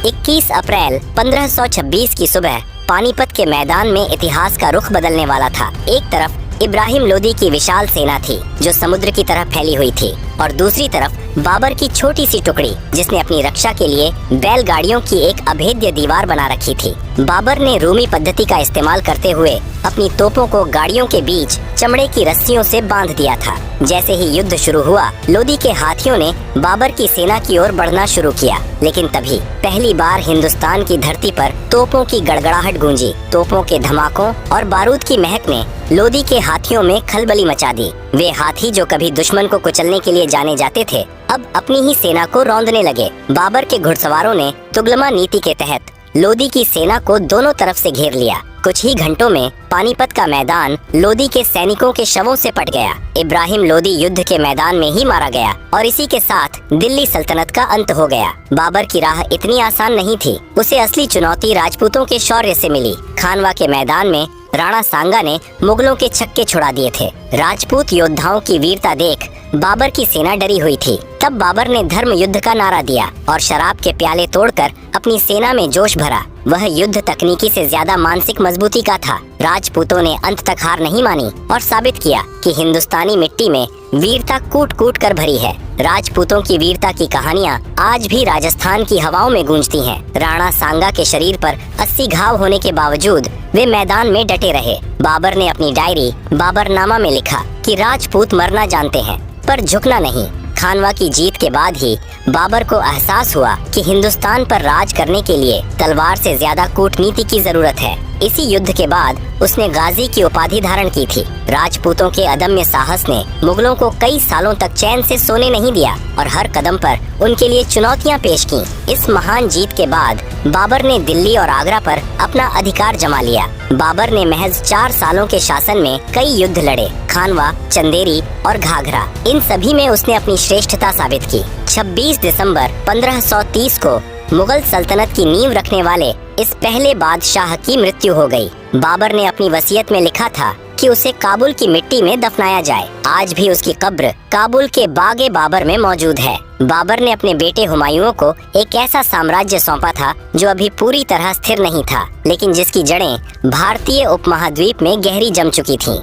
21 अप्रैल 1526 की सुबह पानीपत के मैदान में इतिहास का रुख बदलने वाला था। एक तरफ इब्राहिम लोदी की विशाल सेना थी जो समुद्र की तरह फैली हुई थी, और दूसरी तरफ बाबर की छोटी सी टुकड़ी जिसने अपनी रक्षा के लिए बैलगाड़ियों की एक अभेद्य दीवार बना रखी थी। बाबर ने रूमी पद्धति का इस्तेमाल करते हुए अपनी तोपों को गाड़ियों के बीच चमड़े की रस्सियों से बांध दिया था। जैसे ही युद्ध शुरू हुआ, लोदी के हाथियों ने बाबर की सेना की ओर बढ़ना शुरू किया, लेकिन तभी पहली बार हिंदुस्तान की धरती पर तोपों की गड़गड़ाहट गूंजी। तोपों के धमाकों और बारूद की महक ने लोदी के हाथियों में खलबली मचा दी। वे हाथी जो कभी दुश्मन को कुचलने के लिए जाने जाते थे, अब अपनी ही सेना को रौंदने लगे। बाबर के घुड़सवारों ने तुगलमा नीति के तहत लोदी की सेना को दोनों तरफ से घेर लिया। कुछ ही घंटों में पानीपत का मैदान लोदी के सैनिकों के शवों से पट गया। इब्राहिम लोदी युद्ध के मैदान में ही मारा गया और इसी के साथ दिल्ली सल्तनत का अंत हो गया। बाबर की राह इतनी आसान नहीं थी। उसे असली चुनौती राजपूतों के शौर्य से मिली। खानवा के मैदान में राणा सांगा ने मुगलों के छक्के छुड़ा दिए थे। राजपूत योद्धाओं की वीरता देख बाबर की सेना डरी हुई थी। तब बाबर ने धर्म युद्ध का नारा दिया और शराब के प्याले तोड़कर अपनी सेना में जोश भरा। वह युद्ध तकनीकी से ज्यादा मानसिक मजबूती का था। राजपूतों ने अंत तक हार नहीं मानी और साबित किया कि हिंदुस्तानी मिट्टी में वीरता कूट कूट कर भरी है। राजपूतों की वीरता की कहानियां आज भी राजस्थान की हवाओं में गूंजती हैं। राणा सांगा के शरीर पर 80 घाव होने के बावजूद वे मैदान में डटे रहे। बाबर ने अपनी डायरी बाबरनामा में लिखा कि राजपूत मरना जानते हैं पर झुकना नहीं। खानवा की जीत के बाद ही बाबर को एहसास हुआ कि हिंदुस्तान पर राज करने के लिए तलवार से ज्यादा कूटनीति की जरूरत है। इसी युद्ध के बाद उसने गाजी की उपाधि धारण की थी। राजपूतों के अदम्य साहस ने मुगलों को कई सालों तक चैन से सोने नहीं दिया और हर कदम पर उनके लिए चुनौतियां पेश की। इस महान जीत के बाद बाबर ने दिल्ली और आगरा पर अपना अधिकार जमा लिया। बाबर ने महज 4 सालों के शासन में कई युद्ध लड़े। खानवा, चंदेरी और घाघरा, इन सभी में उसने अपनी श्रेष्ठता साबित की। 26 दिसंबर 1530 को मुगल सल्तनत की नींव रखने वाले इस पहले बादशाह की मृत्यु हो गई। बाबर ने अपनी वसीयत में लिखा था कि उसे काबुल की मिट्टी में दफनाया जाए। आज भी उसकी कब्र काबुल के बागे बाबर में मौजूद है। बाबर ने अपने बेटे हुमायूं को एक ऐसा साम्राज्य सौंपा था जो अभी पूरी तरह स्थिर नहीं था, लेकिन जिसकी जड़ें भारतीय उपमहाद्वीप में गहरी जम चुकी थीं।